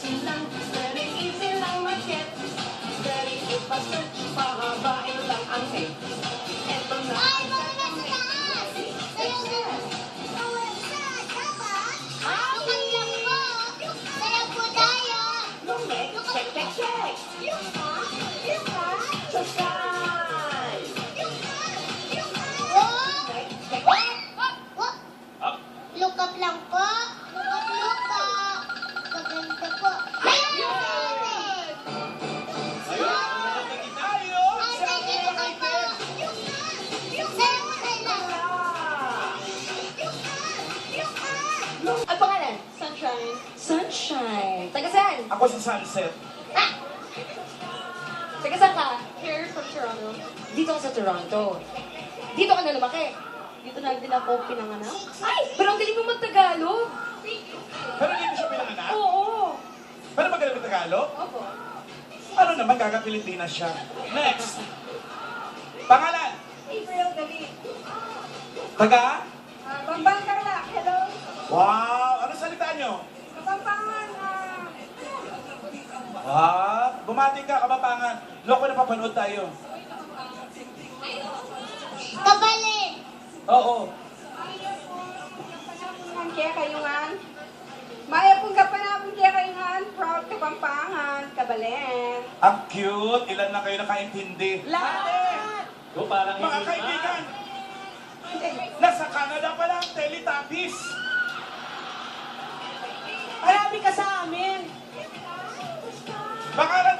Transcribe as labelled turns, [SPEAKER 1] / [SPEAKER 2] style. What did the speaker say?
[SPEAKER 1] easy lang, very easy lang mag-get. Very ipa-search, pahabain lang ang head. Eto na
[SPEAKER 2] Ay,
[SPEAKER 1] ang
[SPEAKER 2] mga nasa taas! Sayaw na! Lukat lang po! Sayaw po tayo!
[SPEAKER 1] Lumek, check, check, check. To sky.
[SPEAKER 2] Oh!
[SPEAKER 1] Check, check,
[SPEAKER 2] Oh! Look up lang po! Look up! Maganda po! Ayun!
[SPEAKER 3] Ayun, ayun!
[SPEAKER 2] Ay,
[SPEAKER 3] Sabi
[SPEAKER 2] ay,
[SPEAKER 3] mo
[SPEAKER 2] ay,
[SPEAKER 3] kay
[SPEAKER 2] po!
[SPEAKER 3] Ted.
[SPEAKER 2] Sayaw na lang!
[SPEAKER 4] Ang pangalan?
[SPEAKER 5] Sunshine.
[SPEAKER 4] Sunshine. Taga saan?
[SPEAKER 3] Ako si Sunset.
[SPEAKER 4] Taga saan ka?
[SPEAKER 5] Here from Toronto.
[SPEAKER 4] Dito ka sa Toronto. Dito ka na lumaki.
[SPEAKER 5] Dito na din ako pinanganak.
[SPEAKER 4] Ay, pero ang galing mo mag-Tagalog.
[SPEAKER 3] Pero dito siya pinanganak?
[SPEAKER 4] Oo.
[SPEAKER 3] Pero magaling ng Tagalog?
[SPEAKER 5] Opo.
[SPEAKER 3] Ano naman, gaga-Pilipinas siya. Next! Pangalan?
[SPEAKER 5] April David.
[SPEAKER 3] Taga?
[SPEAKER 5] Bambang Carla. Hello.
[SPEAKER 3] Wow! Ano salita nyo?
[SPEAKER 5] Kapampangan.
[SPEAKER 3] Bumati ka, Kapampangan. Loko na papanood tayo.
[SPEAKER 2] Kabalin!
[SPEAKER 3] Oo.
[SPEAKER 5] Kaya kayungan. Maya pong kapanapon kaya kayungan. Proud Kapampangan. Kabalen.
[SPEAKER 3] Ang cute. Ilan na kayo nakaintindi?
[SPEAKER 4] Lahat.
[SPEAKER 3] Mga kaibigan, nasa Canada pala ang Teletubbies.
[SPEAKER 4] Marami ka sa amin.
[SPEAKER 3] Pangalan